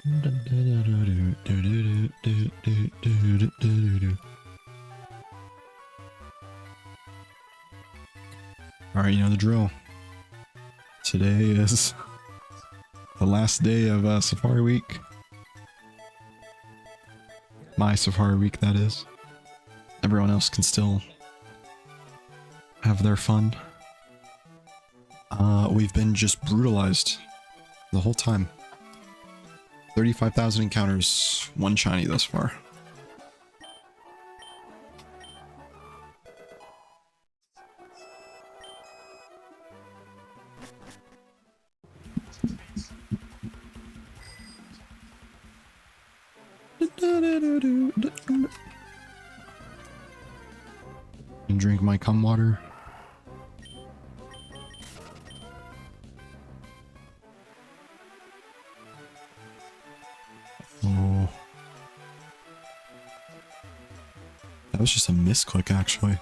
Alright, you know the drill. Today is the last day of Safari Week. My Safari Week, that is. Everyone else can still have their fun. We've been just brutalized the whole time. 35,000 encounters, one shiny thus far. Drink my cum water. Oh. That was just a misclick, actually.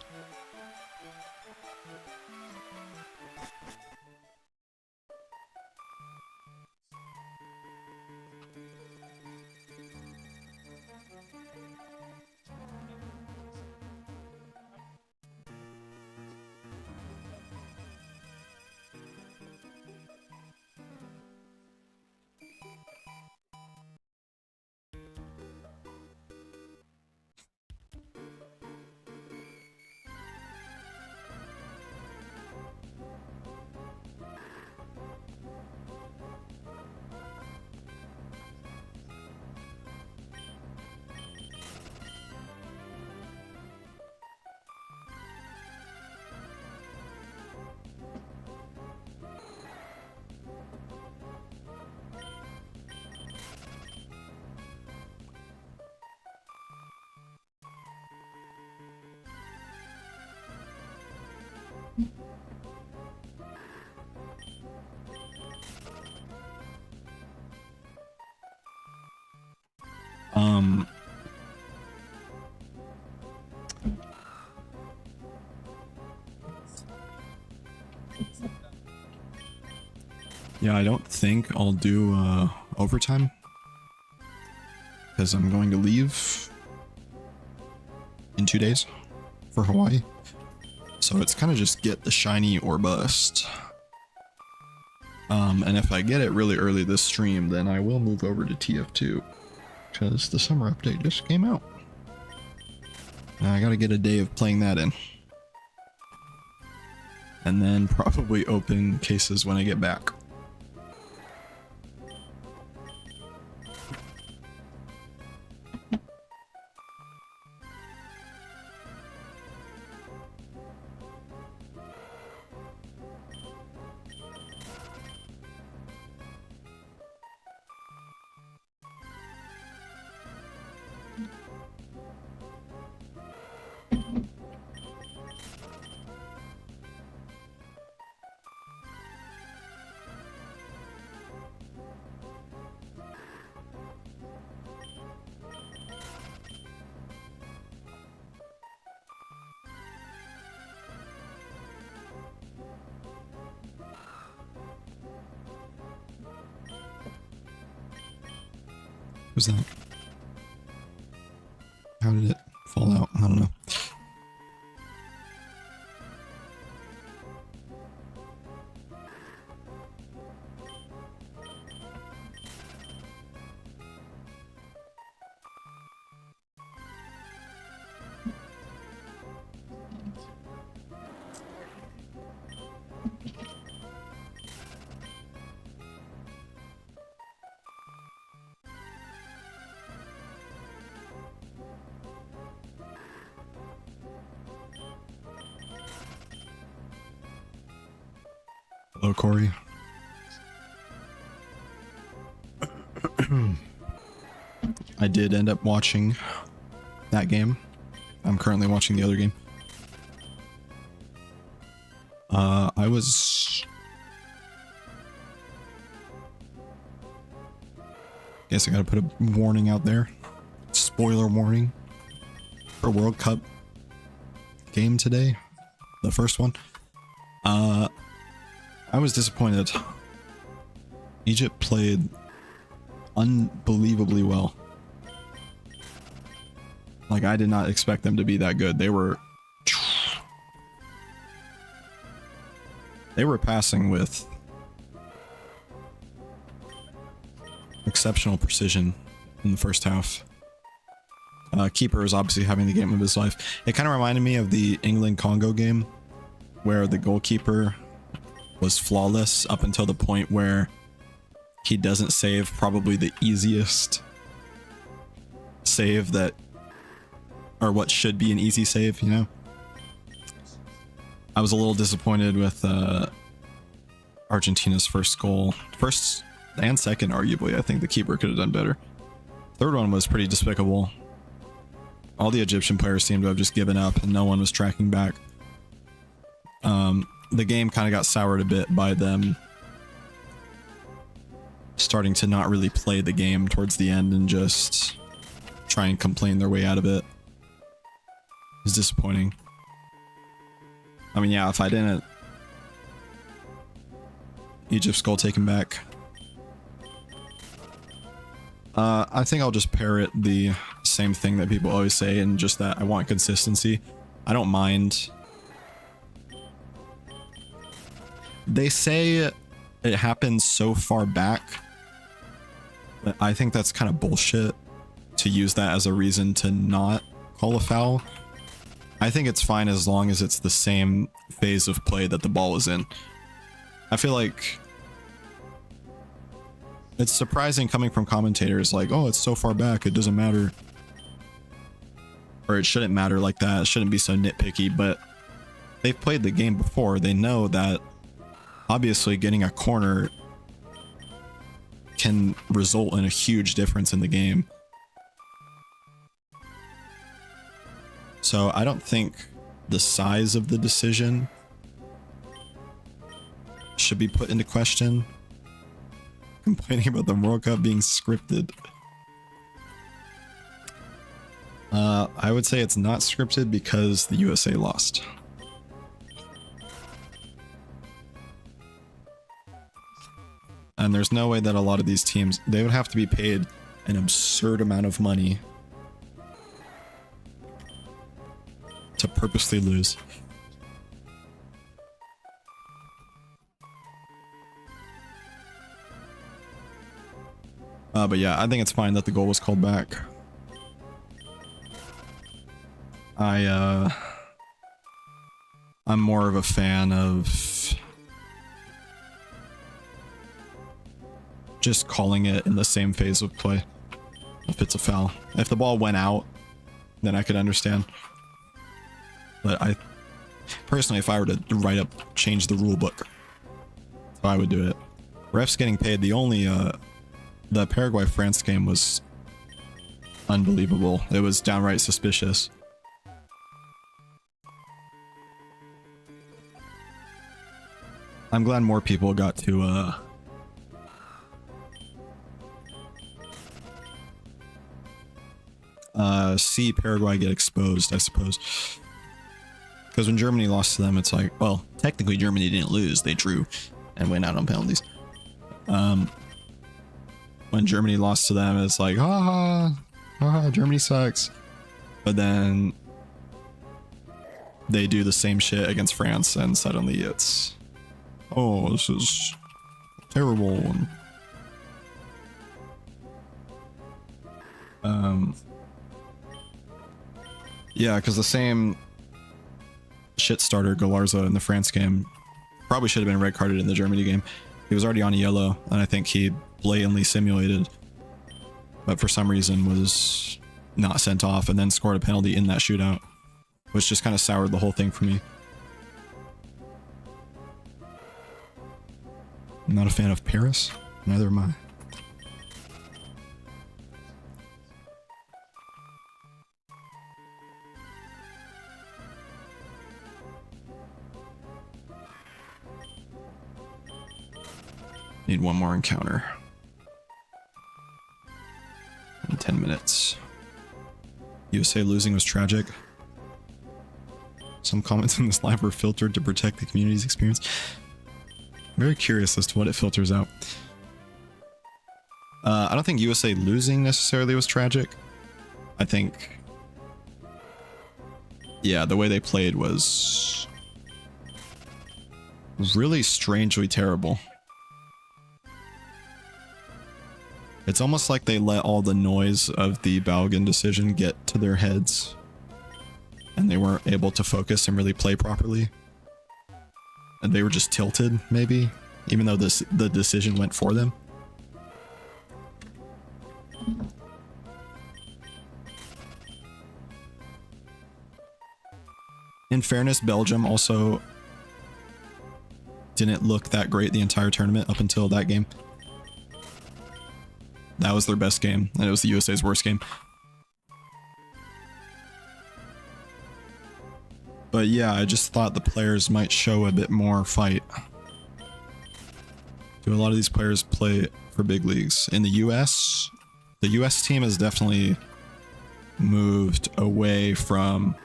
Yeah, I don't think I'll do overtime because I'm going to leave in 2 days for Hawaii. So it's kind of just get the shiny or bust. And if I get it really early this stream, then I will move over to TF2 because the summer update just came out. And I gotta get a day of playing that in. And then probably open cases when I get back. Who's that? How did it fall out? I don't know. Hello, Corey. I did end up watching that game. I'm currently watching the other game. I was... Guess I gotta put a warning out there. Spoiler warning. For World Cup game today. The first one. I was disappointed. Egypt played unbelievably well. Like, I did not expect them to be that good. They were passing with exceptional precision in the first half. Keeper is obviously having the game of his life. It kind of reminded me of the England-Congo game, where the goalkeeper was flawless up until the point where he doesn't save probably the easiest save that, or what should be an easy save, you know? I was a little disappointed with Argentina's first goal. First and second, arguably. I think the keeper could have done better. Third one was pretty despicable. All the Egyptian players seemed to have just given up and no one was tracking back. The game kind of got soured a bit by them starting to not really play the game towards the end and just try and complain their way out of it. It's disappointing. I mean, yeah, if I didn't... Egypt's goal taken back. I think I'll just parrot the same thing that people always say, and just that I want consistency. I don't mind. They say it happens so far back, but I think that's kind of bullshit to use that as a reason to not call a foul. I think it's fine as long as it's the same phase of play that the ball is in. I feel like it's surprising coming from commentators like, oh, it's so far back, it doesn't matter. Or it shouldn't matter like that, it shouldn't be so nitpicky, but they've played the game before. They know that obviously getting a corner can result in a huge difference in the game. So I don't think the size of the decision should be put into question. Complaining about the World Cup being scripted. I would say it's not scripted because the USA lost. And there's no way that a lot of these teams, they would have to be paid an absurd amount of money to purposely lose. But yeah, I think it's fine that the goal was called back. I'm more of a fan of just calling it in the same phase of play if it's a foul. If the ball went out, then I could understand. But I personally, if I were to change the rule book, I would do it. Refs getting paid. The Paraguay-France game was unbelievable. It was downright suspicious. I'm glad more people got to see Paraguay get exposed, I suppose. Because when Germany lost to them, it's like, well, technically Germany didn't lose, they drew and went out on penalties. When Germany lost to them, it's like, Germany sucks. But then they do the same shit against France and suddenly it's, oh, this is terrible. Yeah, because the same shit starter Galarza in the France game probably should have been red carded in the Germany game. He was already on a yellow, and I think he blatantly simulated, but for some reason was not sent off and then scored a penalty in that shootout, which just kind of soured the whole thing for me. I'm not a fan of Paris, neither am I. Need one more encounter. In 10 minutes. USA losing was tragic. Some comments in this live were filtered to protect the community's experience. I'm very curious as to what it filters out. I don't think USA losing necessarily was tragic. I think, yeah, the way they played was really strangely terrible. It's almost like they let all the noise of the Baugan decision get to their heads, and they weren't able to focus and really play properly. And they were just tilted, maybe, even though the decision went for them. In fairness, Belgium also didn't look that great the entire tournament up until that game. That was their best game, and it was the USA's worst game. But yeah, I just thought the players might show a bit more fight. Do a lot of these players play for big leagues? In the US, the US team has definitely moved away from...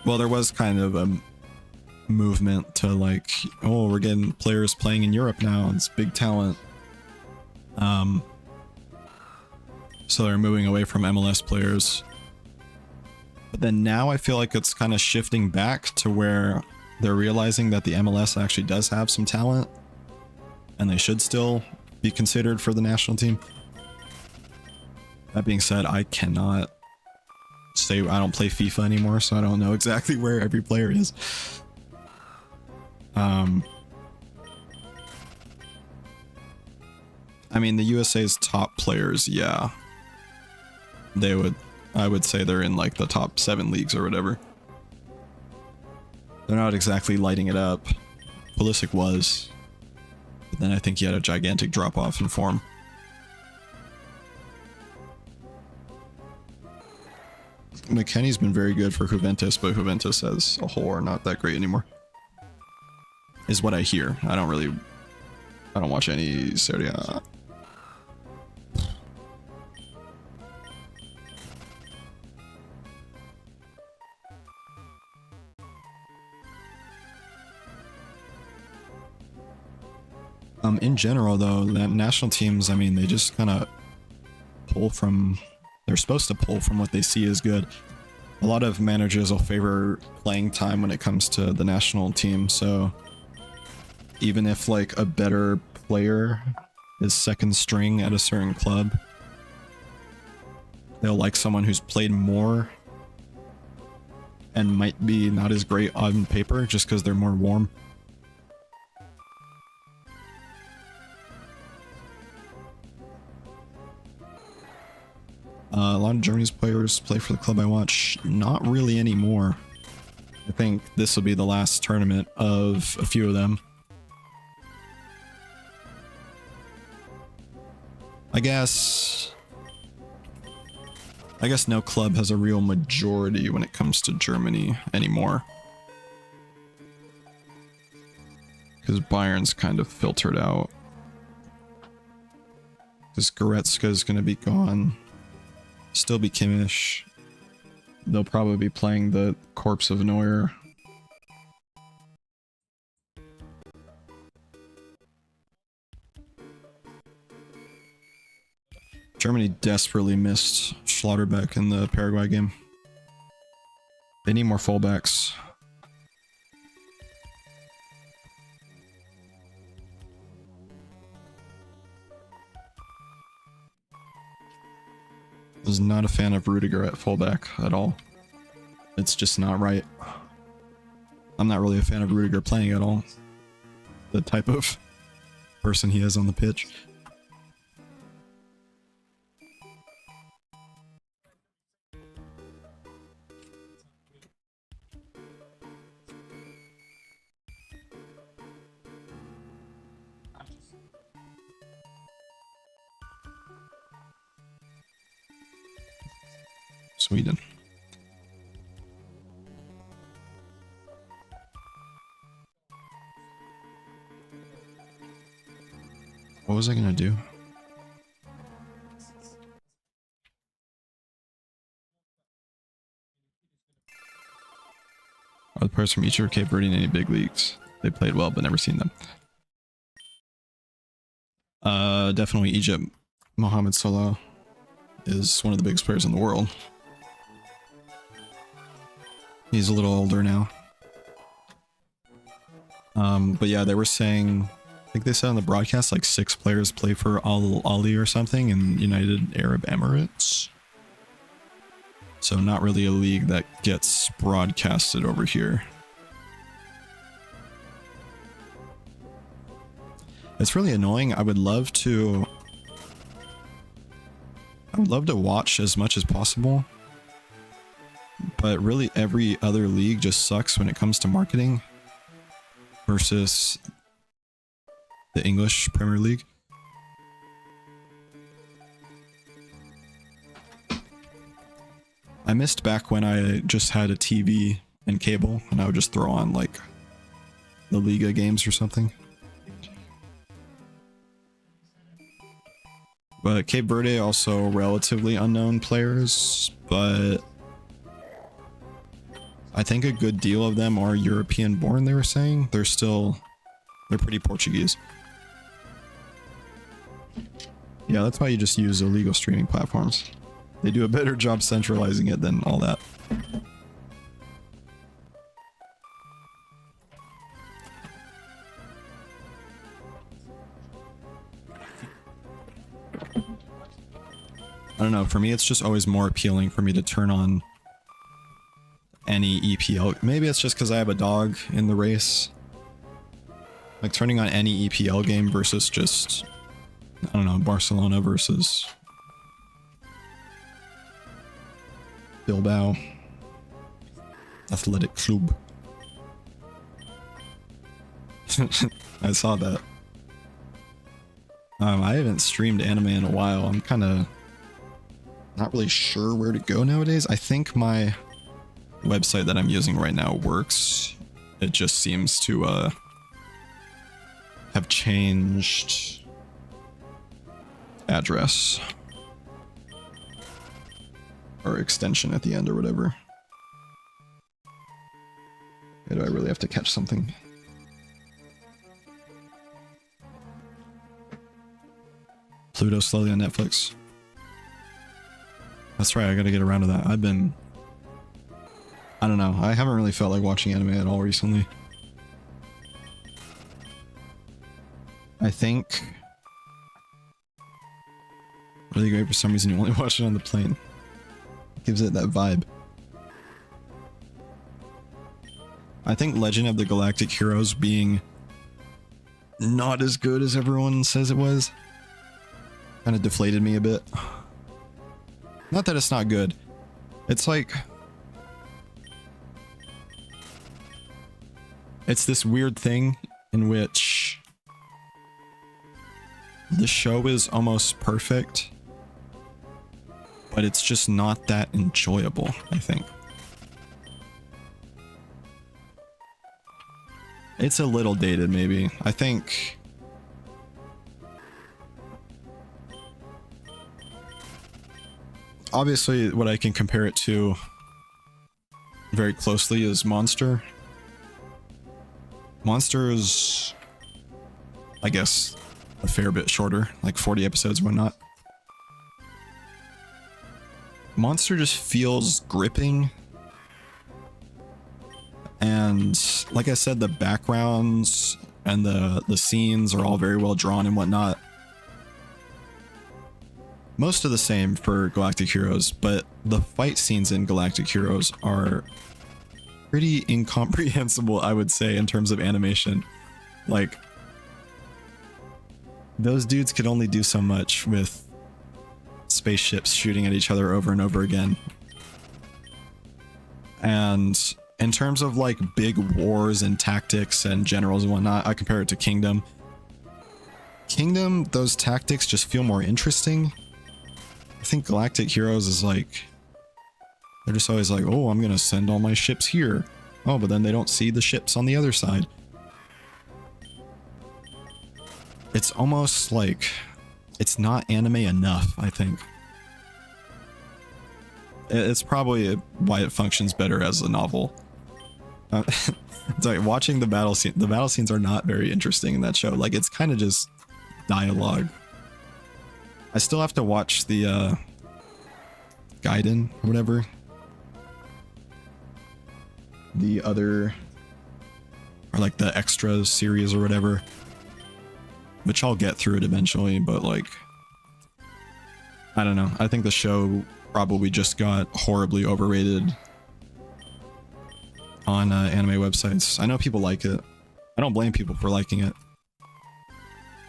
Well, there was kind of a movement to like, oh, we're getting players playing in Europe now. It's big talent. So they're moving away from MLS players. But then now I feel like it's kind of shifting back to where they're realizing that the MLS actually does have some talent, and they should still be considered for the national team. That being said, I cannot say I don't play FIFA anymore, so I don't know exactly where every player is. I mean, the USA's top players, yeah. I would say they're in like the top 7 leagues or whatever. They're not exactly lighting it up. Pulisic was. But then I think he had a gigantic drop-off in form. McKennie's been very good for Juventus, but Juventus as a whole are not that great anymore. Is what I hear. I don't watch any Serie A. In general, though, that national teams, I mean, they just kind of pull from... They're supposed to pull from what they see as good. A lot of managers will favor playing time when it comes to the national team, so even if like a better player is second string at a certain club, they'll like someone who's played more and might be not as great on paper just because they're more warm. A lot of Germany's players play for the club I watch. Not really anymore. I think this will be the last tournament of a few of them. I guess no club has a real majority when it comes to Germany anymore. Because Bayern's kind of filtered out. Because Goretzka's going to be gone. Still be Kimmich. They'll probably be playing the corpse of Neuer. Germany desperately missed Schlotterbeck in the Paraguay game. They need more fullbacks. I was not a fan of Rudiger at fullback at all. It's just not right. I'm not really a fan of Rudiger playing at all. The type of person he is on the pitch. Sweden. What was I gonna do? Are the players from each of Cape Verde in any big leagues? They played well, but never seen them. Definitely Egypt. Mohamed Salah is one of the biggest players in the world. He's a little older now. But yeah, they were saying, I think they said on the broadcast like 6 players play for Al Ahly or something in United Arab Emirates. So not really a league that gets broadcasted over here. It's really annoying. I would love to watch as much as possible. But really every other league just sucks when it comes to marketing versus the English Premier League. I missed back when I just had a TV and cable and I would just throw on like the Liga games or something. But Cape Verde also relatively unknown players, but I think a good deal of them are European born, they were saying. They're pretty Portuguese. Yeah, that's why you just use illegal streaming platforms. They do a better job centralizing it than all that. I don't know, for me it's just always more appealing for me to turn on any EPL. Maybe it's just because I have a dog in the race. Like turning on any EPL game versus just, I don't know, Barcelona versus Bilbao Athletic Club. I saw that. I haven't streamed anime in a while. I'm kind of not really sure where to go nowadays. I think my website that I'm using right now works. It just seems to have changed address or extension at the end or whatever. Or do I really have to catch something? Pluto slowly on Netflix. That's right, I gotta get around to that. I don't know, I haven't really felt like watching anime at all recently. I think really great for some reason you only watch it on the plane. Gives it that vibe. I think Legend of the Galactic Heroes being not as good as everyone says it was kind of deflated me a bit. Not that it's not good. It's like, it's this weird thing in which the show is almost perfect, but it's just not that enjoyable, I think. It's a little dated, maybe. I think obviously what I can compare it to very closely is Monster. Monster is, I guess, a fair bit shorter, like 40 episodes and whatnot. Monster just feels gripping. And like I said, the backgrounds and the scenes are all very well drawn and whatnot. Most of the same for Galactic Heroes, but the fight scenes in Galactic Heroes are pretty incomprehensible, I would say, in terms of animation. Like, those dudes could only do so much with spaceships shooting at each other over and over again. And in terms of like big wars and tactics and generals and whatnot, I compare it to Kingdom. Kingdom, those tactics just feel more interesting. I think Galactic Heroes is like, they're just always like, oh, I'm gonna send all my ships here. Oh, but then they don't see the ships on the other side. It's almost like it's not anime enough, I think. It's probably why it functions better as a novel. It's like watching the battle scene. The battle scenes are not very interesting in that show. Like, it's kind of just dialogue. I still have to watch the Gaiden or whatever. The other, or like the extra series or whatever, which I'll get through it eventually, but like, I don't know. I think the show probably just got horribly overrated on anime websites. I know people like it. I don't blame people for liking it.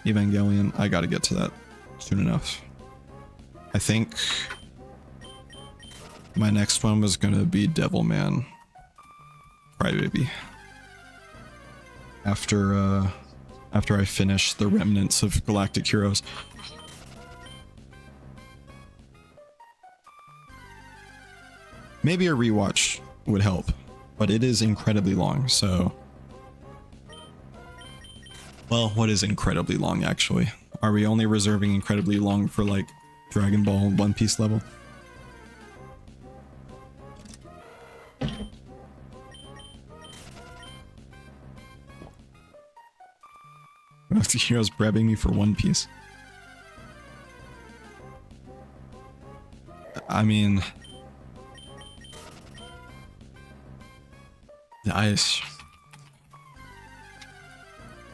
Evangelion, I gotta get to that soon enough. I think my next one was gonna be Devilman Crybaby. After I finish the remnants of Galactic Heroes. Maybe a rewatch would help, but it is incredibly long, so... Well, what is incredibly long, actually? Are we only reserving incredibly long for, like, Dragon Ball One Piece level? Galactic Heroes grabbing me for One Piece. I mean...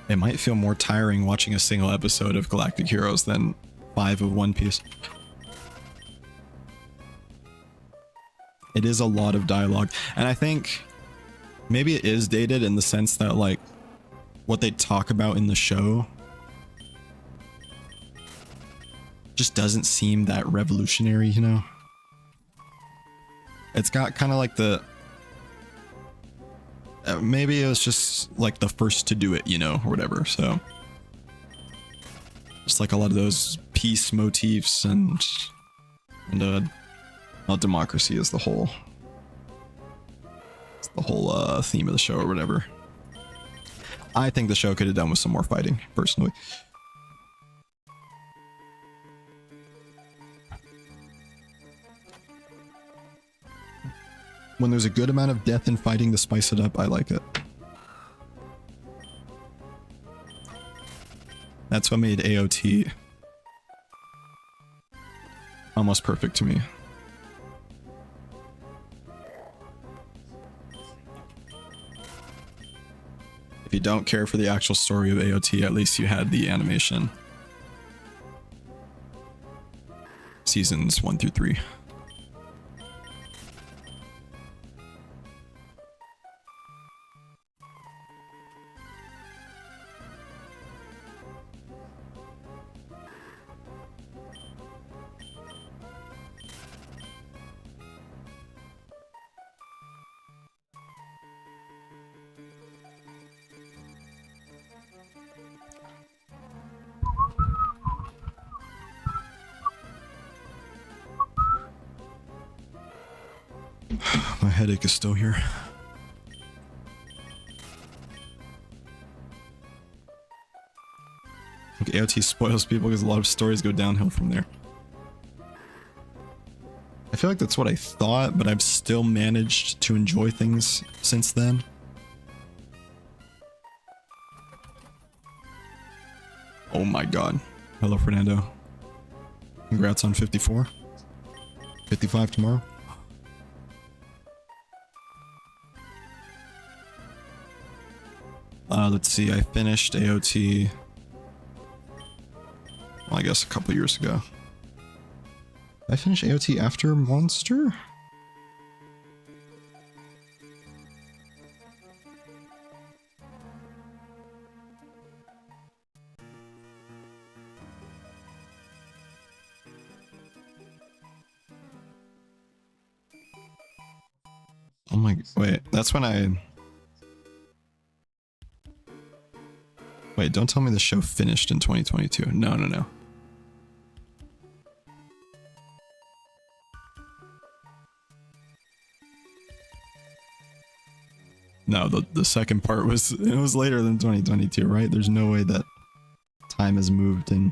It might feel more tiring watching a single episode of Galactic Heroes than 5 of One Piece. It is a lot of dialogue, and I think maybe it is dated in the sense that, like, what they talk about in the show just doesn't seem that revolutionary, you know? It's got kind of like the... maybe it was just like the first to do it, you know, or whatever, so... Just like a lot of those peace motifs and well, democracy is the whole... It's the whole theme of the show or whatever. I think the show could have done with some more fighting, personally. When there's a good amount of death and fighting to spice it up, I like it. That's what made AOT almost perfect to me. If you don't care for the actual story of AOT, at least you had the animation. Seasons 1 through 3. My headache is still here. Like, AOT spoils people because a lot of stories go downhill from there. I feel like that's what I thought, but I've still managed to enjoy things since then. Oh my god. Hello, Fernando. Congrats on 54. 55 tomorrow. Let's see, I finished AOT, well, I guess a couple years ago. Did I finish AOT after Monster? Oh my, wait, that's when I... Wait, don't tell me the show finished in 2022. No, no, no. No, the second part was, it was later than 2022, right? There's no way that time has moved in.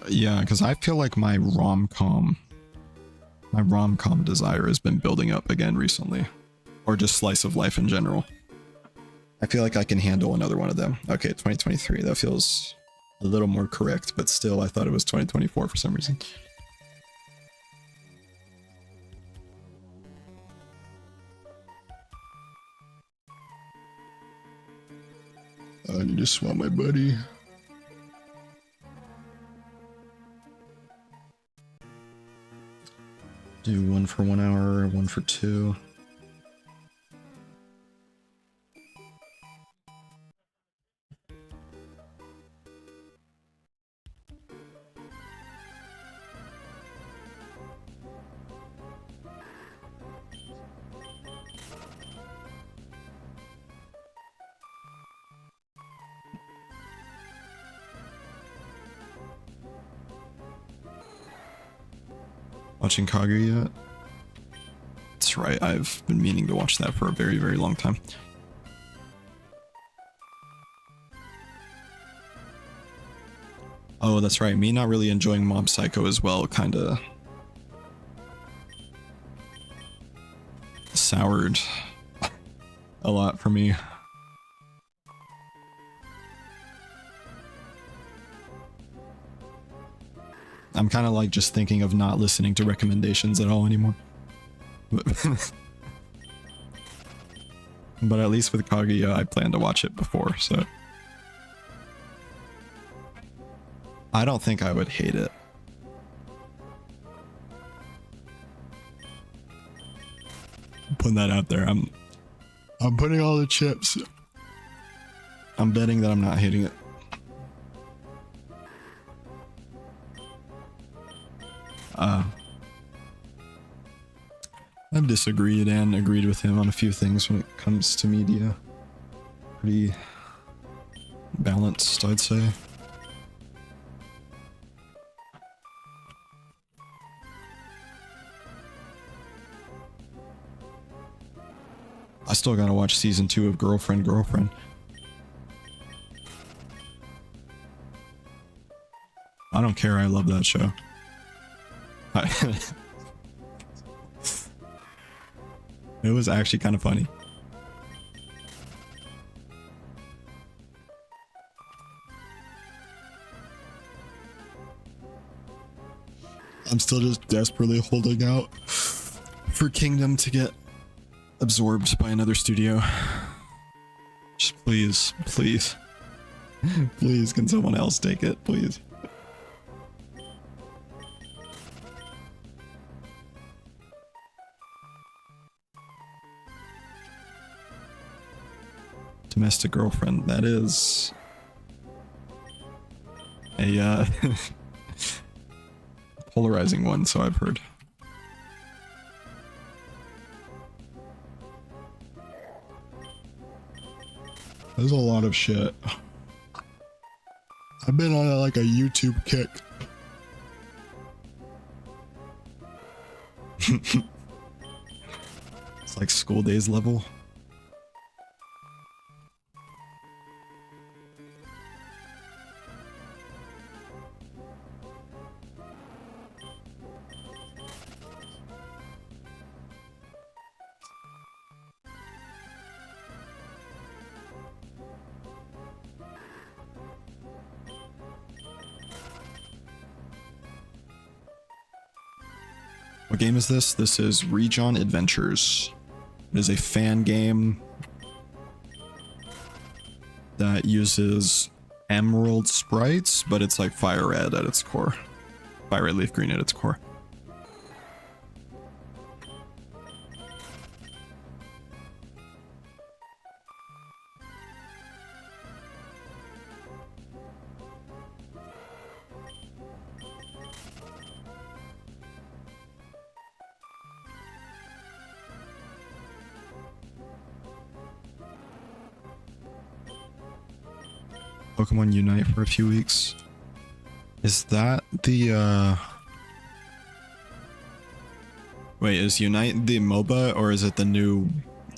Yeah, because I feel like my rom-com desire has been building up again recently. Or just slice of life in general. I feel like I can handle another one of them. Okay, 2023, that feels a little more correct, but still I thought it was 2024 for some reason. I need to swap my buddy. Do one for 1 hour, one for 2. Watching Kaguya yet? That's right, I've been meaning to watch that for a very, very long time. Oh, that's right, me not really enjoying Mob Psycho as well kinda soured a lot for me. I'm kind of like just thinking of not listening to recommendations at all anymore. But at least with Kaguya, I planned to watch it before, so... I don't think I would hate it. I'm putting that out there. I'm putting all the chips. I'm betting that I'm not hating it. I've disagreed and agreed with him on a few things when it comes to media. Pretty balanced, I'd say. I still gotta watch season 2 of Girlfriend. I don't care, I love that show. It was actually kind of funny. I'm still just desperately holding out for Kingdom to get absorbed by another studio. Just please, please. Please, can someone else take it, please? Domestic Girlfriend, that is a polarizing one, so I've heard. There's a lot of shit. I've been on like a YouTube kick. It's like school days level. What game is this? This is Rijon Adventures. It is a fan game that uses emerald sprites, but it's like fire red at its core. Fire red leaf green at its core. Pokemon Unite for a few weeks. Is that the wait, is Unite the MOBA or is it the new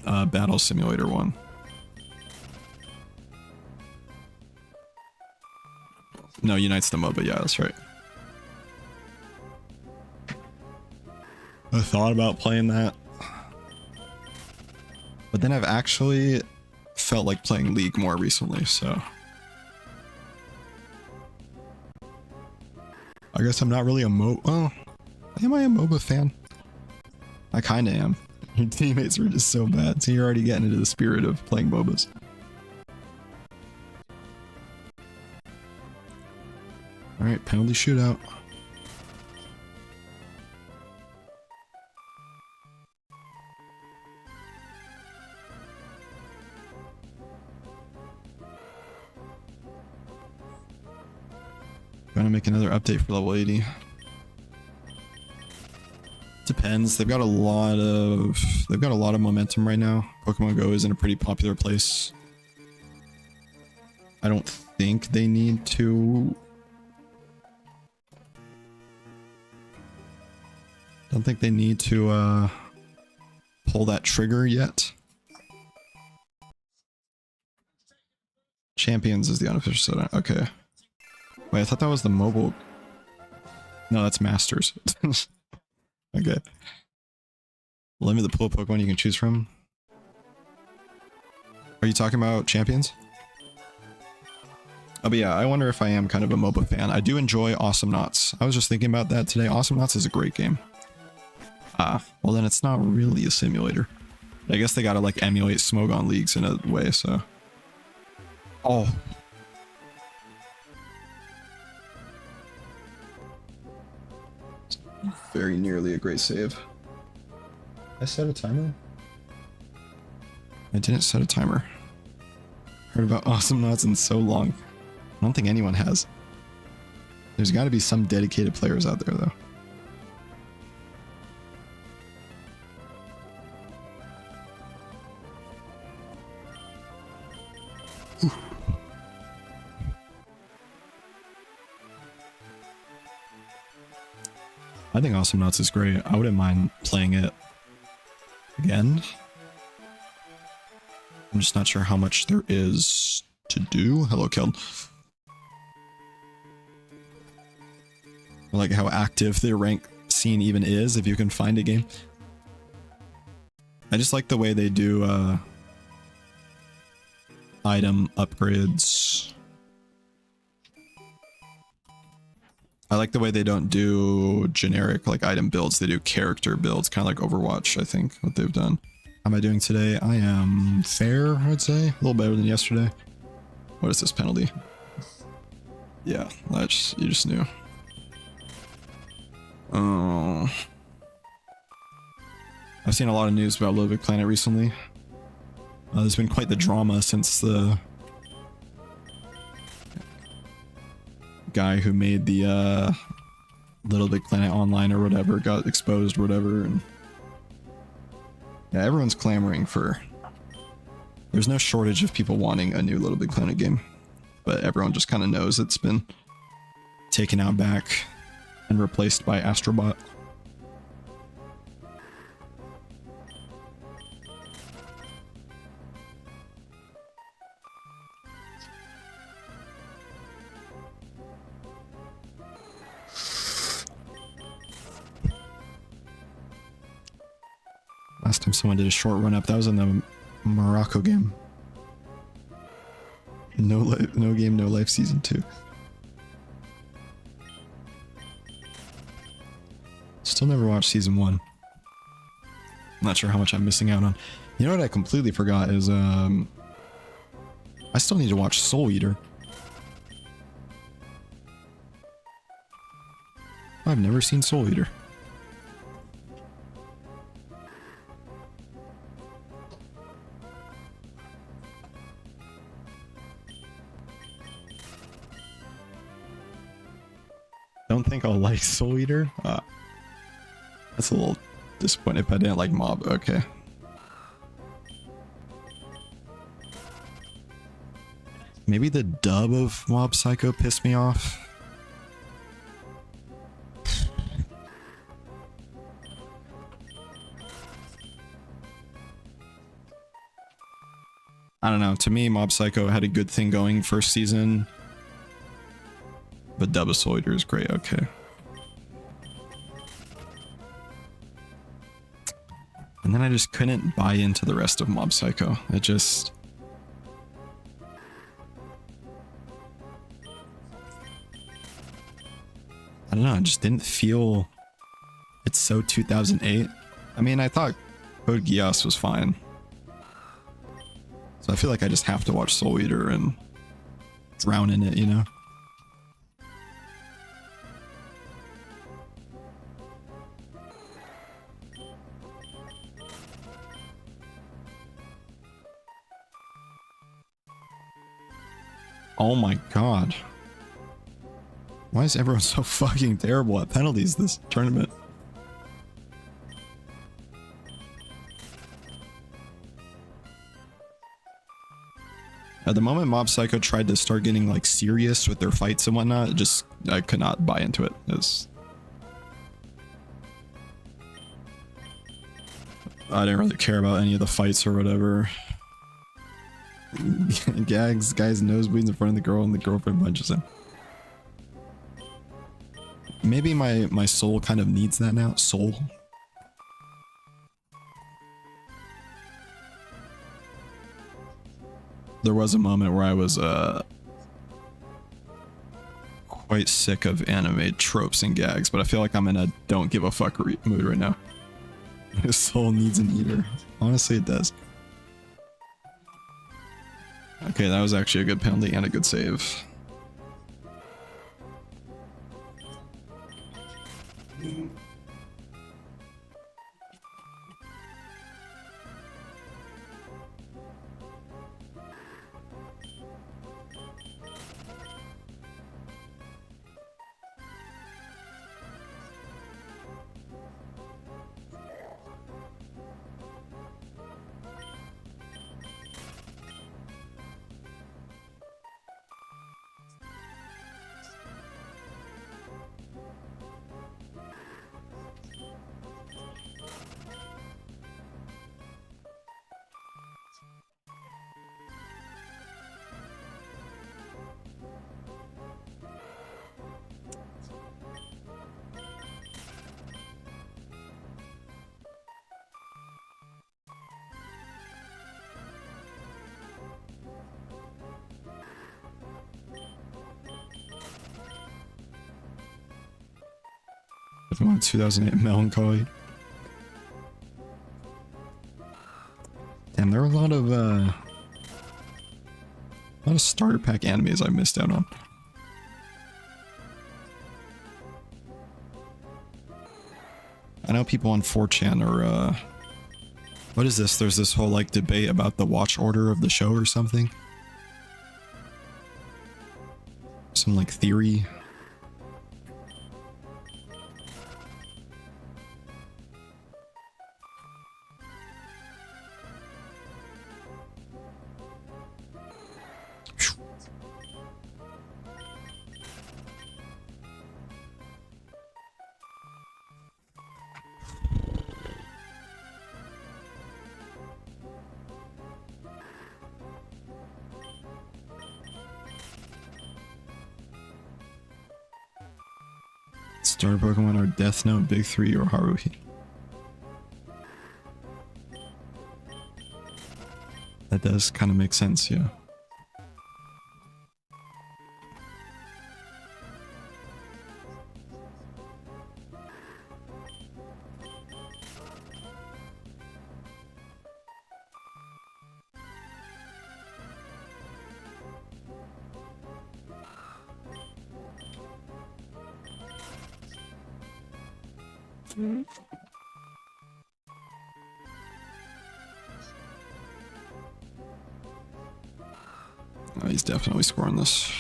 battle simulator one? No, Unite's the MOBA, yeah, that's right. I thought about playing that, but then I've actually felt like playing League more recently, so I guess I'm not really a oh, am I a MOBA fan? I kinda am. Your teammates are just so bad, so you're already getting into the spirit of playing MOBAs. Alright, penalty shootout. Gonna make another update for level 80. Depends. They've got a lot of momentum right now. Pokemon Go is in a pretty popular place. I don't think they need to. Don't think they need to pull that trigger yet. Champions is the unofficial soda. Okay. Wait, I thought that was the mobile. No, that's Masters. Okay. Let me the pool Pokemon you can choose from. Are you talking about Champions? Oh, but yeah, I wonder if I am kind of a MOBA fan. I do enjoy Awesome Knots. I was just thinking about that today. Awesome Knots is a great game. Well then it's not really a simulator. I guess they gotta like emulate Smogon Leagues in a way, so. Oh. Very nearly a great save. I set a timer? I didn't set a timer. Heard about Awesome Knots in so long. I don't think anyone has. There's gotta be some dedicated players out there though. I think Awesome Knots is great. I wouldn't mind playing it again. I'm just not sure how much there is to do. Hello, Keld. Like how active the rank scene even is, if you can find a game. I just like the way they do item upgrades. I like the way they don't do generic like item builds, they do character builds, kind of like Overwatch, I think, what they've done. How am I doing today? I am fair, I'd say. A little better than yesterday. What is this penalty? Yeah, that's, you just knew. Oh. I've seen a lot of news about Little Big Planet recently. There's been quite the drama since the guy who made the Little Big Planet online or whatever got exposed or whatever, and yeah, everyone's clamoring for. There's no shortage of people wanting a new Little Big Planet game, but everyone just kind of knows it's been taken out back and replaced by Astrobot. Last time someone did a short run up, that was in the Morocco game. No game, no life season 2. Still never watched season 1. Not sure how much I'm missing out on. You know what I completely forgot is I still need to watch Soul Eater. I've never seen Soul Eater. Don't think I'll like Soul Eater. That's a little disappointing if I didn't like Mob. Okay. Maybe the dub of Mob Psycho pissed me off. I don't know. To me, Mob Psycho had a good thing going first season. But dub of Soul Eater is great. Okay. And then I just couldn't buy into the rest of Mob Psycho. It just... I don't know, it just didn't feel... It's so 2008. I mean, I thought Code Geass was fine. So I feel like I just have to watch Soul Eater and drown in it, you know? Oh my god. Why is everyone so fucking terrible at penalties this tournament? At the moment Mob Psycho tried to start getting like serious with their fights and whatnot, I could not buy into it. I didn't really care about any of the fights or whatever. Gags, guy's nose bleeds in front of the girl and the girlfriend punches him. Maybe my soul kind of needs that now. Soul. There was a moment where I was quite sick of anime tropes and gags, but I feel like I'm in a don't give a fuck mood right now. His soul needs an eater. Honestly, it does. Okay, that was actually a good penalty and a good save. Pokemon 2008 Melancholy. Damn, there are a lot of starter pack animes I missed out on. I know people on 4chan are what is this? There's this whole like debate about the watch order of the show or something. Some like theory. Starter Pokemon are Death Note, Big 3, or Haruhi. That does kind of make sense, yeah. Oh, he's definitely scoring this.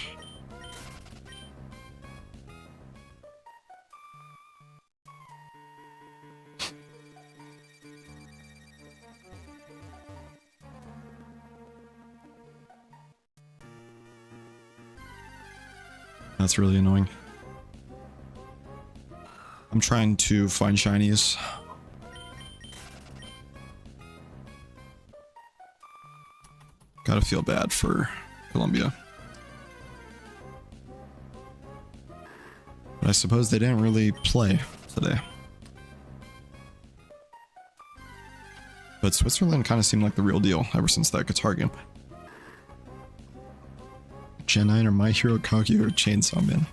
That's really annoying. I'm trying to find shinies. Gotta feel bad for Columbia. But I suppose they didn't really play today. But Switzerland kind of seemed like the real deal ever since that guitar game. Gen 9 or My Hero Kaguya or Chainsaw Man?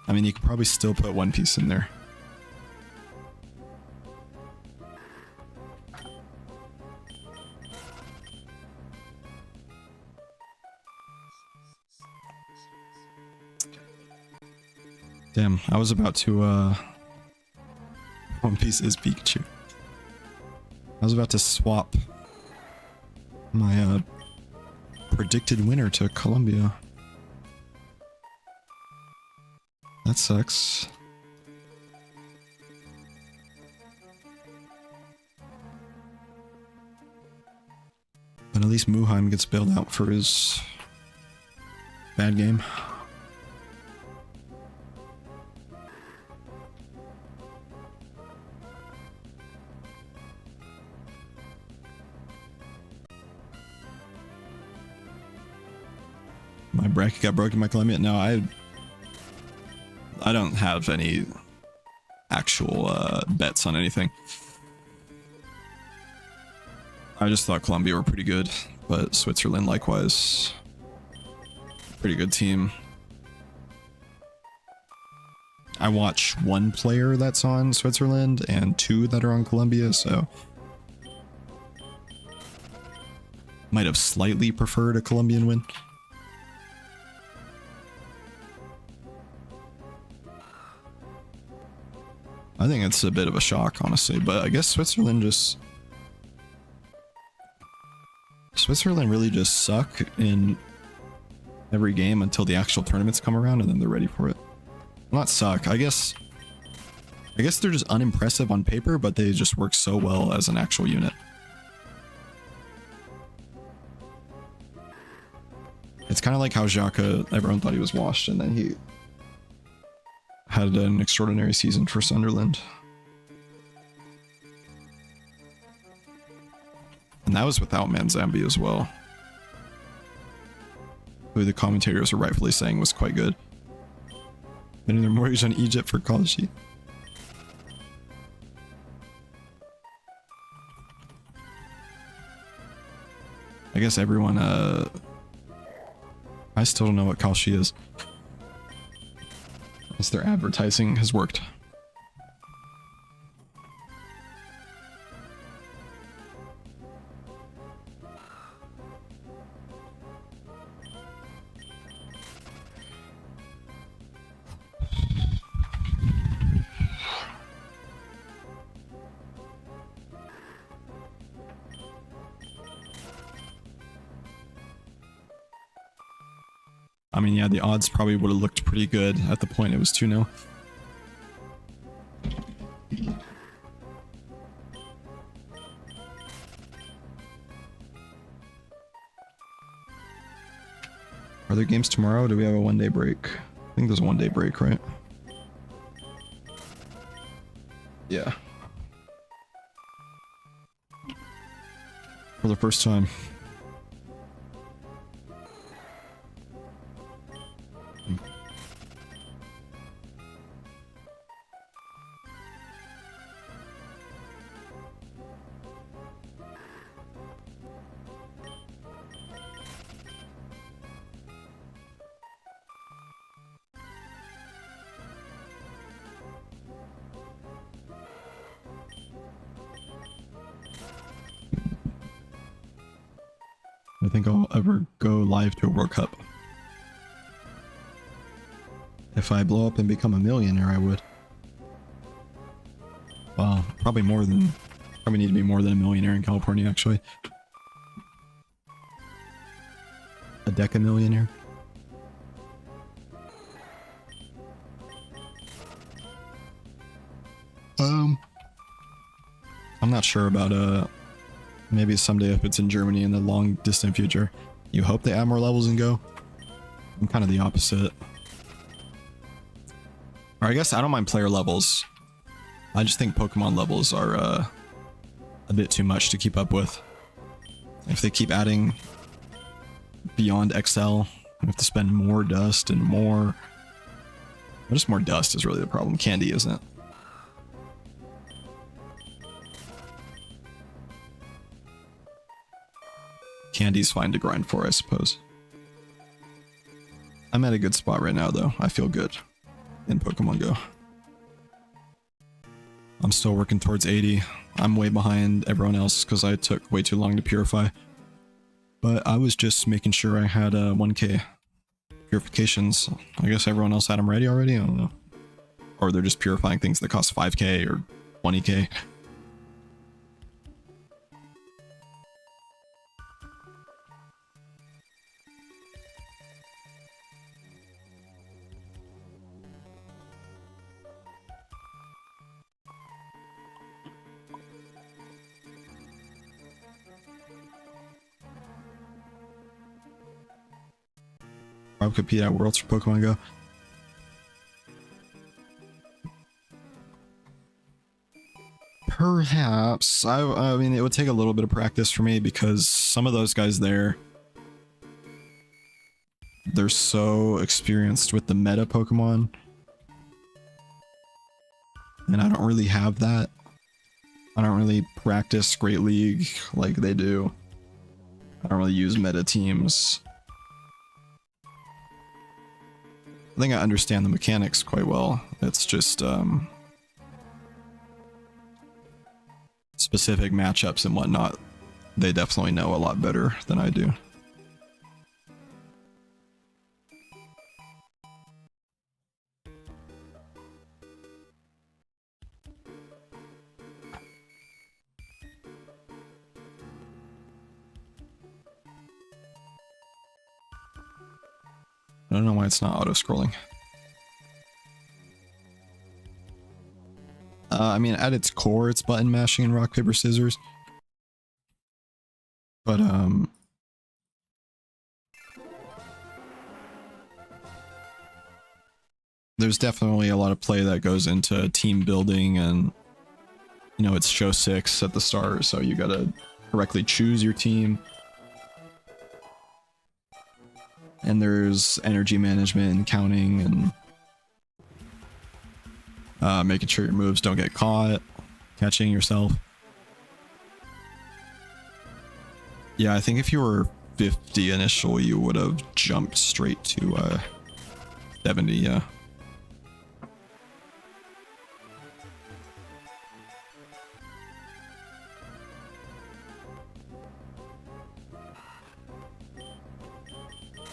I mean, you could probably still put One Piece in there. Damn, I was about to, One Piece is Pikachu. I was about to swap my, predicted winner to Colombia. That sucks. But at least Muheim gets bailed out for his bad game. My bracket got broken by Colombia. No, I don't have any actual bets on anything. I just thought Colombia were pretty good, but Switzerland likewise. Pretty good team. I watch one player that's on Switzerland and two that are on Colombia, so might have slightly preferred a Colombian win. I think it's a bit of a shock, honestly, but I guess Switzerland really just suck in every game until the actual tournaments come around and then they're ready for it. Not suck, I guess they're just unimpressive on paper, but they just work so well as an actual unit. It's kind of like how Xhaka, everyone thought he was washed, and then he had an extraordinary season for Sunderland. And that was without Manzambi as well, who the commentators are rightfully saying was quite good. Betting their mortgage on Egypt for Kalashi. I guess everyone, I still don't know what Kalashi is. Unless their advertising has worked. I mean, yeah, the odds probably would have looked pretty good at the point it was 2-0. Are there games tomorrow, or do we have a one-day break? I think there's a one-day break, right? Yeah. For the first time. I think I'll ever go live to a World Cup. If I blow up and become a millionaire, I would. Well, probably need to be more than a millionaire in California, actually. A decamillionaire. I'm not sure about maybe someday if it's in Germany in the long distant future. You hope they add more levels and go. I'm kind of the opposite. Or I guess I don't mind player levels. I just think Pokemon levels are a bit too much to keep up with. If they keep adding beyond XL, I have to spend more dust and more... Well, just more dust is really the problem. Candy, isn't it? Candy's fine to grind for, I suppose. I'm at a good spot right now, though. I feel good in Pokemon Go. I'm still working towards 80. I'm way behind everyone else because I took way too long to purify. But I was just making sure I had 1k purifications. I guess everyone else had them ready already? I don't know. Or they're just purifying things that cost 5k or 20k. Probably compete at Worlds for Pokemon Go. Perhaps. I mean, it would take a little bit of practice for me because some of those guys there, they're so experienced with the meta Pokemon. And I don't really have that. I don't really practice Great League like they do. I don't really use meta teams. I think I understand the mechanics quite well. It's just specific matchups and whatnot, they definitely know a lot better than I do. I don't know why it's not auto-scrolling. I mean, at its core, it's button mashing and rock, paper, scissors. But, there's definitely a lot of play that goes into team building and, you know, it's show 6 at the start, so you gotta correctly choose your team. And there's energy management and counting and making sure your moves don't get caught, catching yourself. Yeah, I think if you were 50 initial, you would have jumped straight to 70, yeah.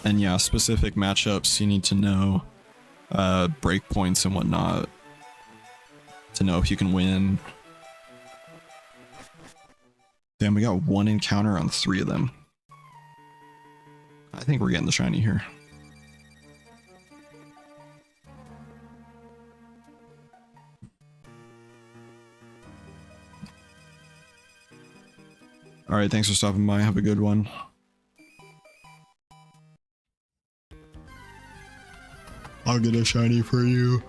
And yeah, specific matchups, you need to know breakpoints and whatnot to know if you can win. Damn, we got 1 encounter on 3 of them. I think we're getting the shiny here. Alright, thanks for stopping by. Have a good one. I'll get a shiny for you.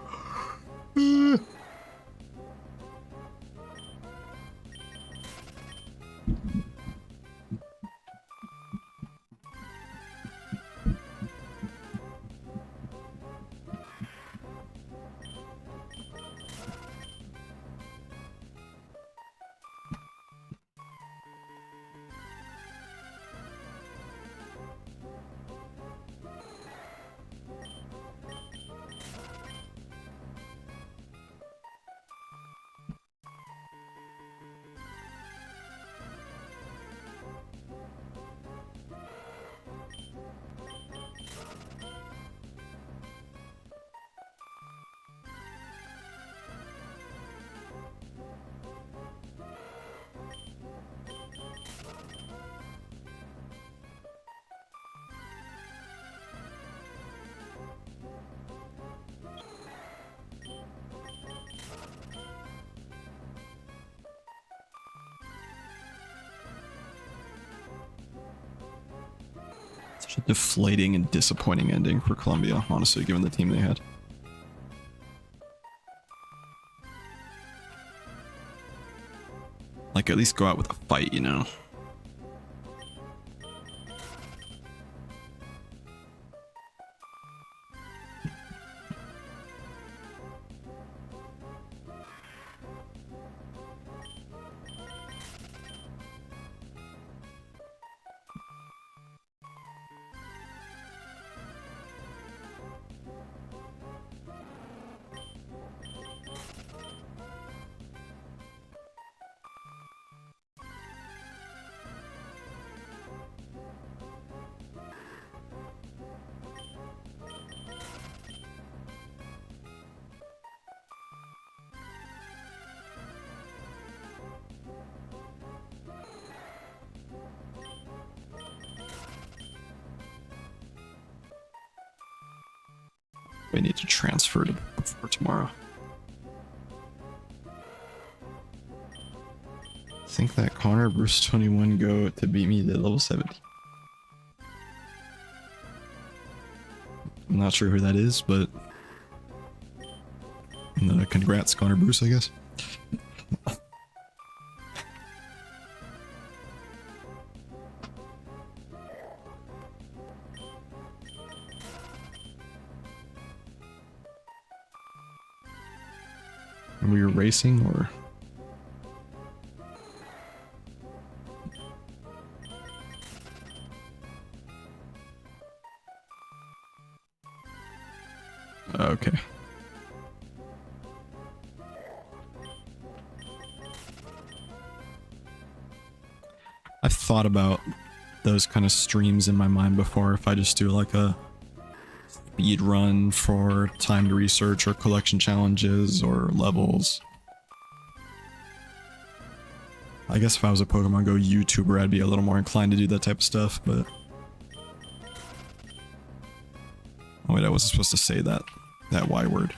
Such a deflating and disappointing ending for Columbia, honestly, given the team they had. Like, at least go out with a fight, you know? I need to transfer to before tomorrow. I think that Connor Bruce 21 go to beat me to level 70. I'm not sure who that is, but congrats, Connor Bruce, I guess. Were you racing or? Okay. I've thought about those kind of streams in my mind before, if I just do like a speed run for timed research or collection challenges or levels. I guess if I was a Pokemon Go YouTuber, I'd be a little more inclined to do that type of stuff, but... Oh wait, I wasn't supposed to say that Y word.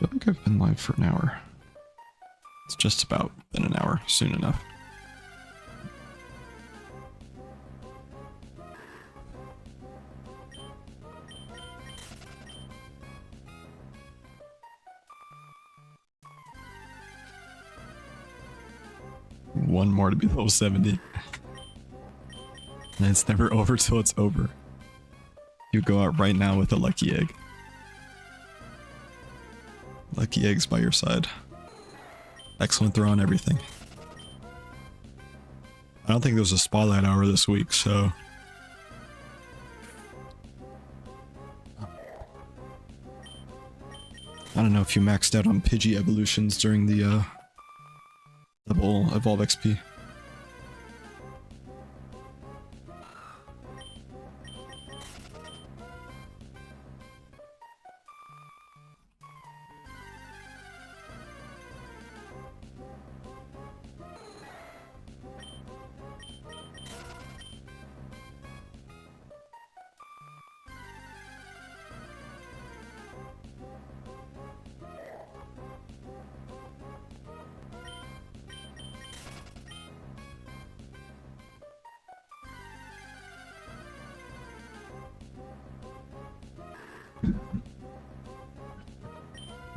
I think I've been live for an hour. It's just about been an hour, soon enough. One more to be level 70. And it's never over till it's over. You go out right now with a lucky egg. Lucky eggs by your side. Excellent throw on everything. I don't think there was a spotlight hour this week, so... I don't know if you maxed out on Pidgey evolutions during the double Evolve XP.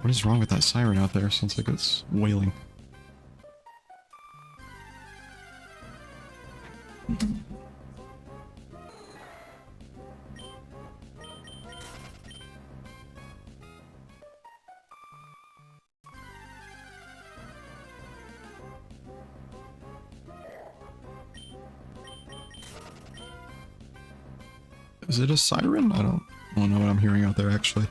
What is wrong with that siren out there? Sounds like it's wailing. Is it a siren? I don't know what I'm hearing out there actually.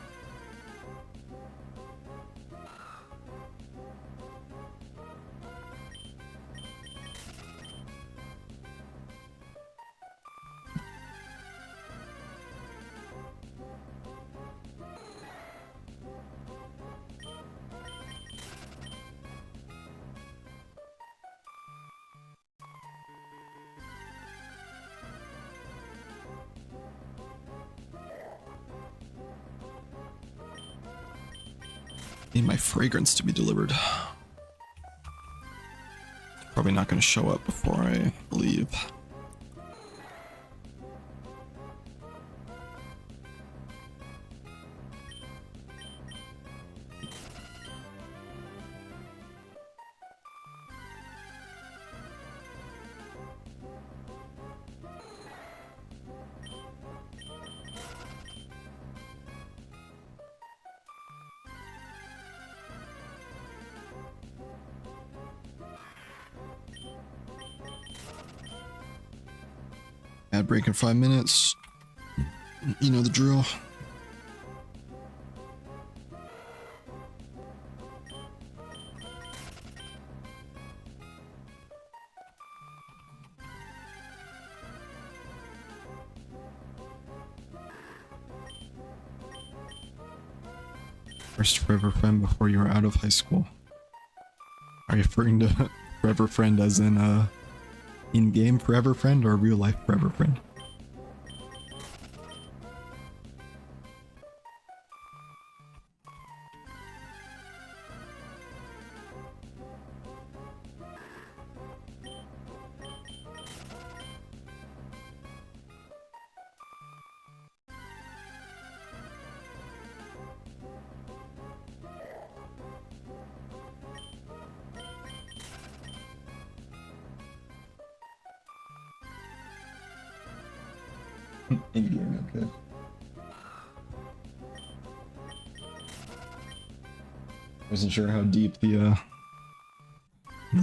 Need my fragrance to be delivered. Probably not going to show up before I leave. Ad break in 5 minutes. You know the drill. First forever friend before you were out of high school. Are you referring to forever friend as in-game forever friend or real life forever friend? In-game, okay. Wasn't sure how deep the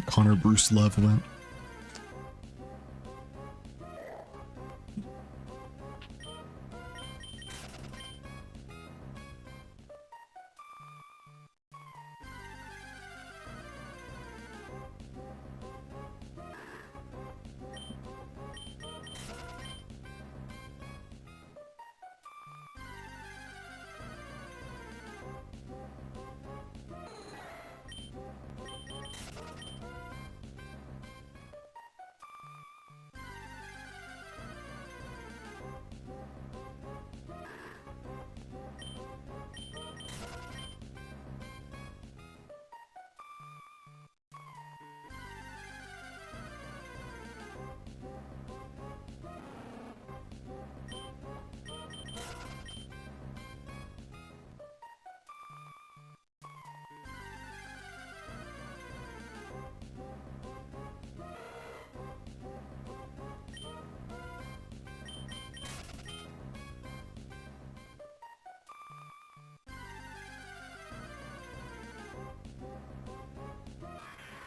Connor Bruce love went.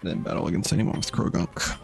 Then battle against anyone with Krogunk.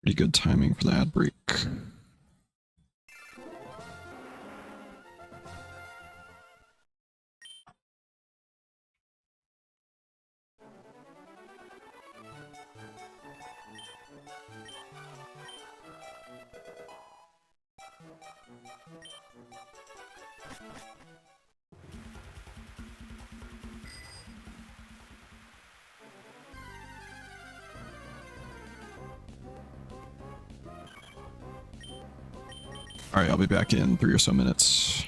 Pretty good timing for the ad break. Alright, I'll be back in 3 or so minutes.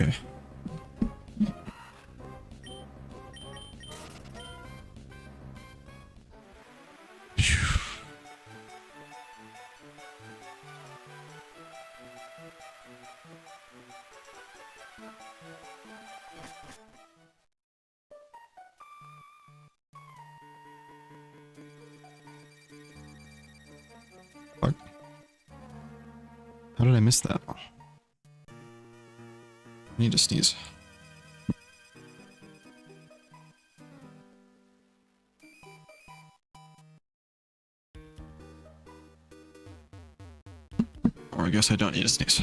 Okay. Fuck. How did I miss that? I need to sneeze. Or I guess I don't need to sneeze.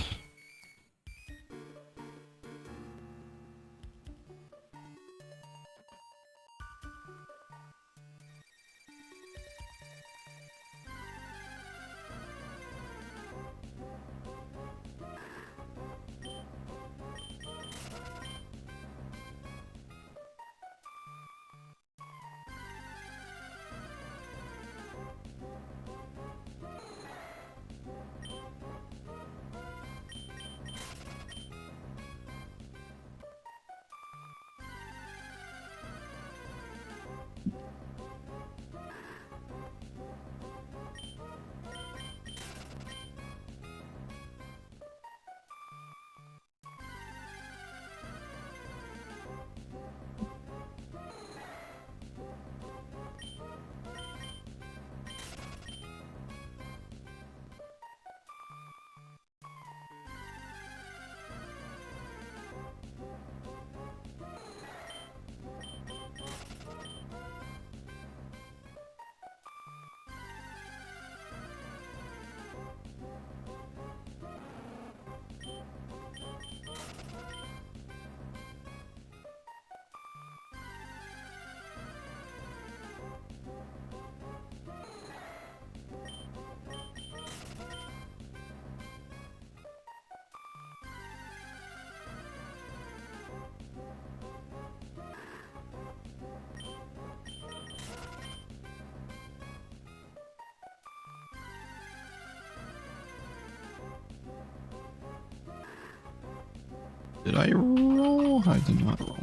Did I roll? I did not roll.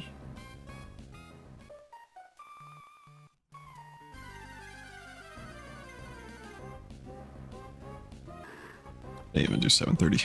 I didn't even do 7:30.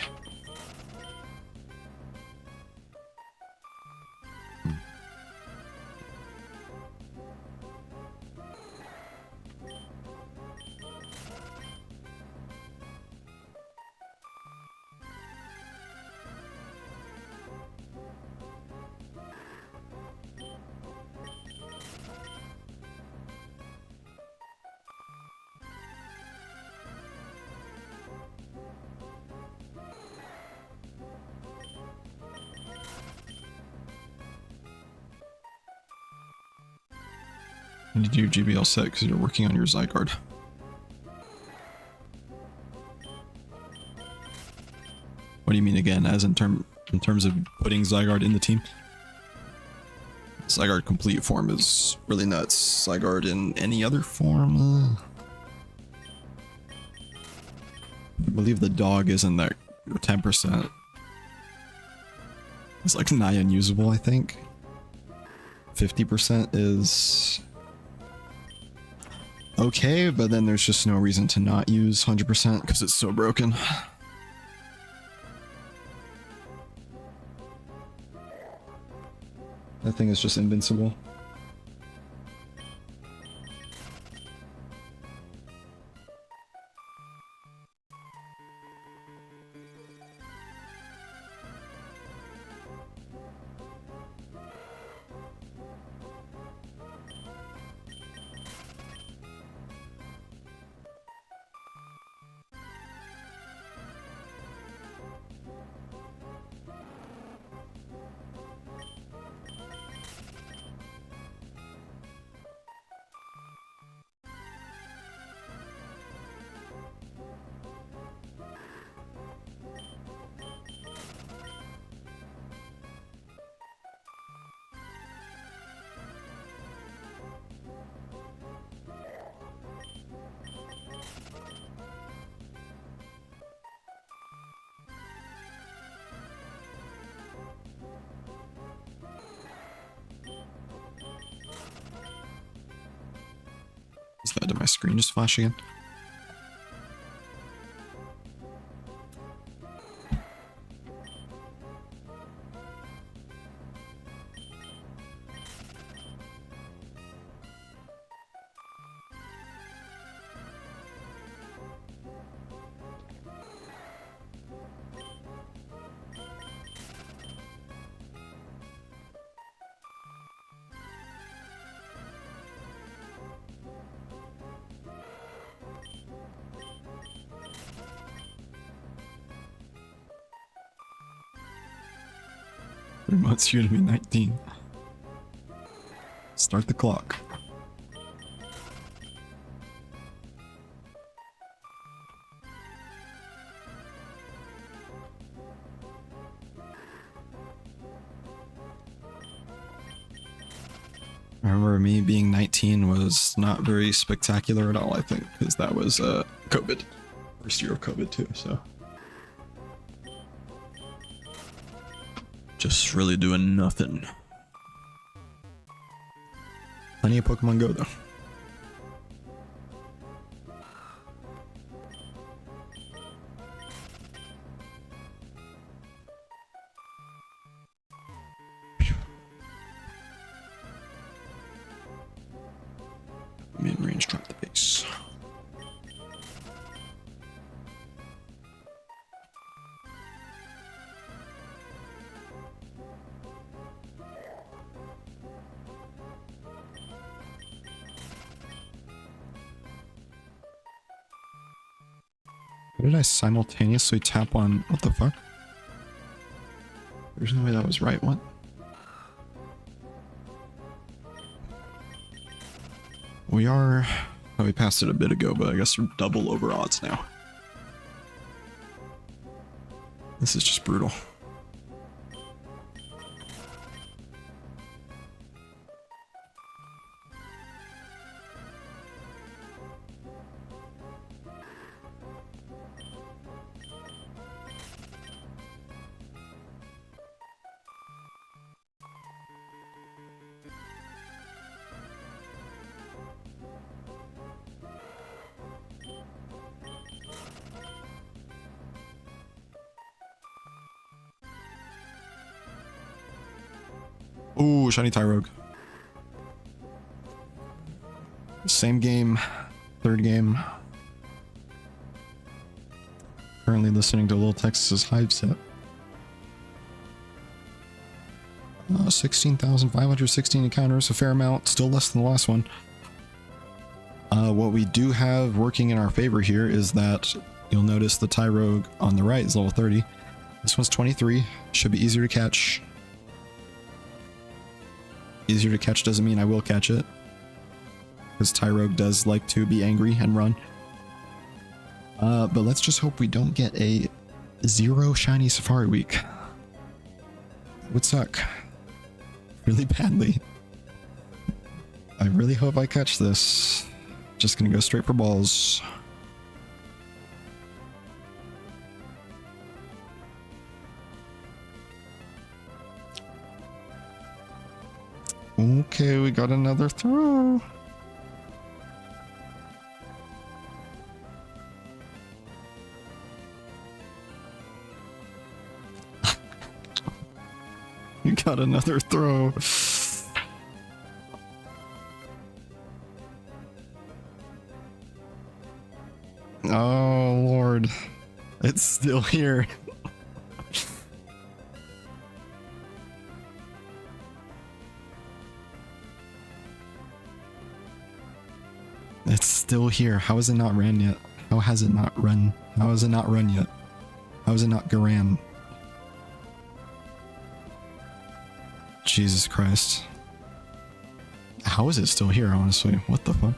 When did you GBL set? Because you're working on your Zygarde. What do you mean again? As in terms of putting Zygarde in the team? Zygarde complete form is really nuts. Zygarde in any other form? I believe the dog is in that 10%. It's like nigh unusable, I think. 50% is okay, but then there's just no reason to not use 100% because it's so broken. That thing is just invincible. Did my screen just flash again? Wants you to be 19. Start the clock. I remember me being 19 was not very spectacular at all, I think, because that was COVID. First year of COVID too, so. Just really doing nothing. Plenty of Pokemon Go though. Mid-range, drop the base. What did I simultaneously tap on? What the fuck? There's no way that was right. What? We are... Oh, we passed it a bit ago, but I guess we're double over odds now. This is just brutal. Ooh, shiny Tyrogue. Same game, third game. Currently listening to Lil Texas's Hive set. 16,516 encounters, a fair amount, still less than the last one. What we do have working in our favor here is that you'll notice the Tyrogue on the right is level 30. This one's 23, should be easier to catch. Easier to catch doesn't mean I will catch it, because Tyrogue does like to be angry and run. But let's just hope we don't get a 0 shiny Safari week. That would suck really badly. I really hope I catch this. Just gonna go straight for balls. Okay, we got another throw. You got another throw. Oh, Lord. It's still here. It's still here. How is it not ran yet? How has it not run? How has it not run yet? How is it not Garan? Jesus Christ. How is it still here, honestly? What the fuck?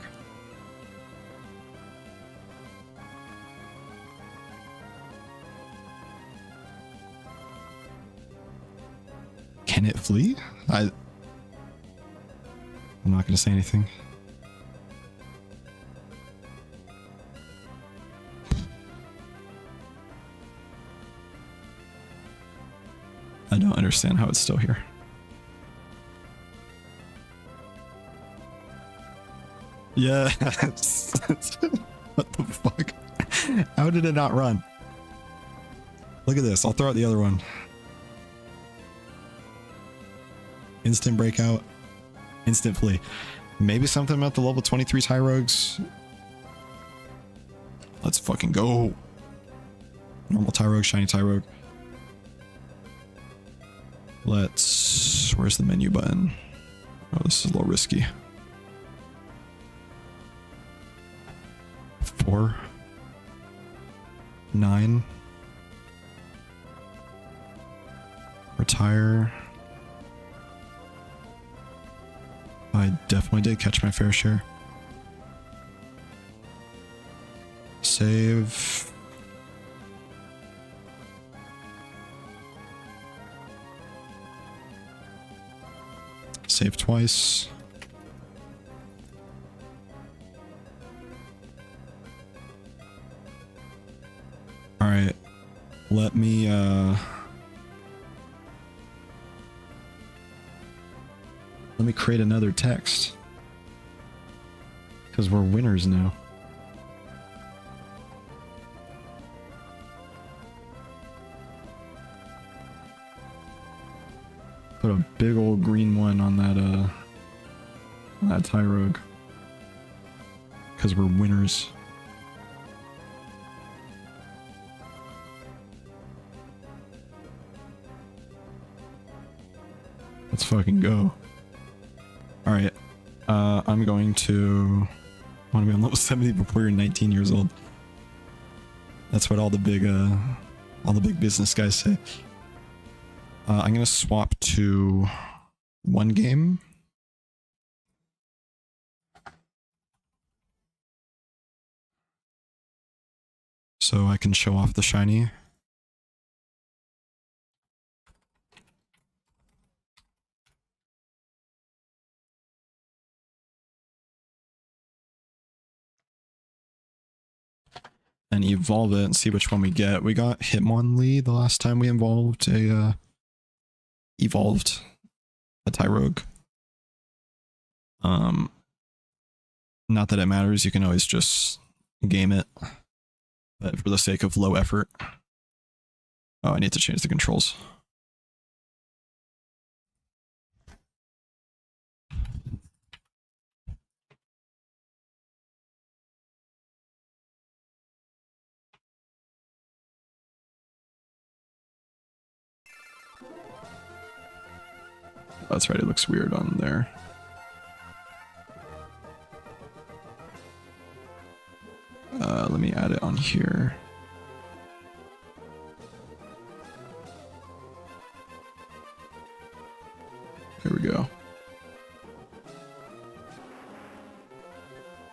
Can it flee? I'm not gonna say anything. I don't understand how it's still here. Yes. What the fuck? How did it not run? Look at this. I'll throw out the other one. Instant breakout. Instant flee. Maybe something about the level 23 Tyrogues. Let's fucking go. Normal Tyrogue, shiny Tyrogue. Let's... Where's the menu button? Oh, this is a little risky. 4. 9. Retire. I definitely did catch my fair share. Save. Save twice. Alright. Let me create another text. Because we're winners now. Put a big old green one on that Tyrogue. Because we're winners. Let's fucking go. Alright. I'm going to... I want to be on level 70 before you're 19 years old. That's what all the big business guys say. I'm going to swap to 1 game. So I can show off the shiny. And evolve it and see which one we get. We got Hitmonlee the last time we evolved a Tyrogue. Not that it matters, you can always just game it. But for the sake of low effort. Oh, I need to change the controls. That's right, it looks weird on there. Let me add it on here. Here we go.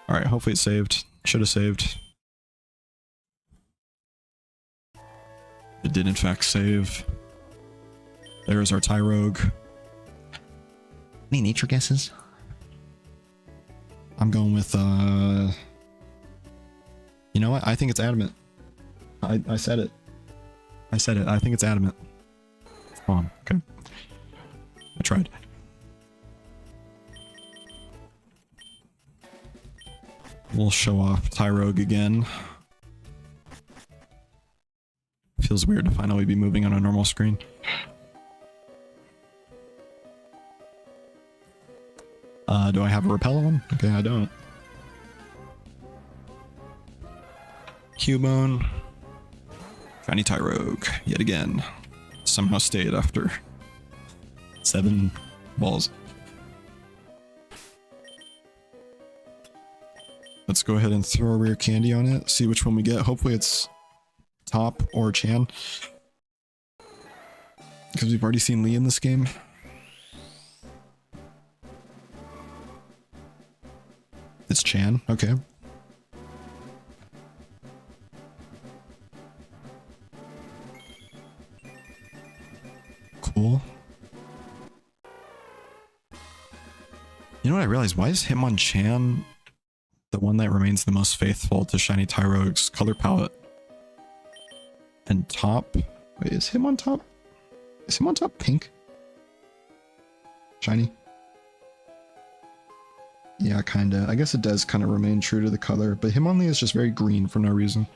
Alright, hopefully it saved. Should have saved. It did in fact save. There's our Tyrogue. Any nature guesses? I'm going with, you know what? I think it's adamant. I said it. I said it. I think it's adamant. Come on. Okay. I tried. We'll show off Tyrogue again. Feels weird to finally be moving on a normal screen. Do I have a repel one? Okay, I don't. Cubone. Shiny Tyrogue, yet again. Somehow stayed after 7 balls. Let's go ahead and throw a rare candy on it, see which one we get. Hopefully it's Top or Chan. Because we've already seen Lee in this game. It's Chan, okay. Cool. You know what I realized? Why is Hitmonchan the one that remains the most faithful to Shiny Tyrogue's color palette? And Top... Wait, is Hitmontop? Is Hitmontop pink? Shiny? Yeah, kinda. I guess it does kind of remain true to the color, but Hitmonlee is just very green for no reason.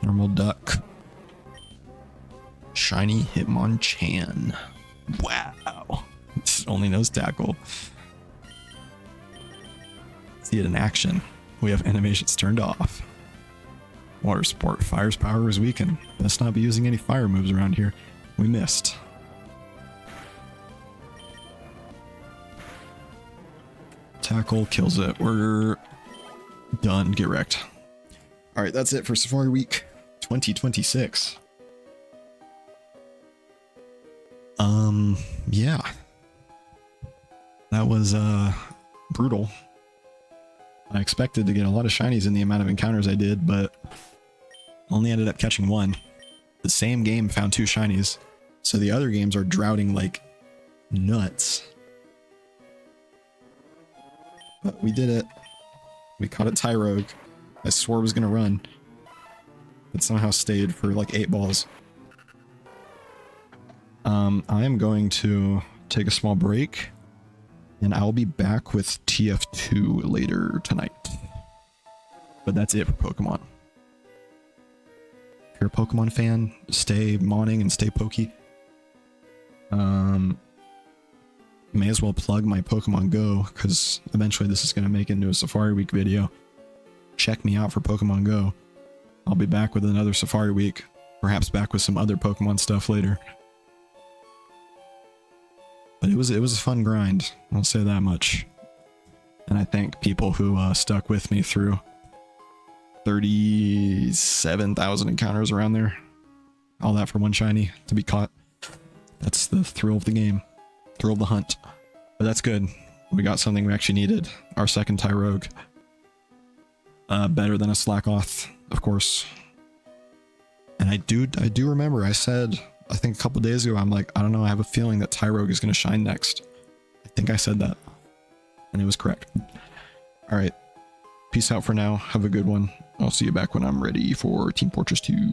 Normal duck. Shiny Hitmonchan. Wow. It's only nose tackle. See it in action. We have animations turned off. Water sport. Fire's power is weakened. Best not be using any fire moves around here. We missed. Tackle kills it. We're done. Get wrecked. Alright, that's it for Safari Week 2026. Yeah. That was, brutal. I expected to get a lot of shinies in the amount of encounters I did, but only ended up catching one. The same game found 2 shinies, so the other games are droughting like nuts. But we did it. We caught a Tyrogue. I swore I was gonna run. It somehow stayed for like 8 balls. I am going to take a small break, and I'll be back with TF2 later tonight. But that's it for Pokemon. If you're a Pokemon fan, stay moning and stay pokey. May as well plug my Pokemon Go, because eventually this is going to make it into a Safari Week video. Check me out for Pokemon Go. I'll be back with another Safari Week, perhaps back with some other Pokemon stuff later. But it was a fun grind, I'll say that much. And I thank people who stuck with me through 37,000 encounters around there. All that for one shiny to be caught. That's the thrill of the game. Thrill of the hunt. But that's good. We got something we actually needed. Our second Tyrogue. Better than a Slackoth, of course. And I do remember I said, I think a couple days ago, I'm like, I don't know, I have a feeling that Tyrogue is going to shine next. I think I said that. And it was correct. Alright. Peace out for now. Have a good one. I'll see you back when I'm ready for Team Fortress 2.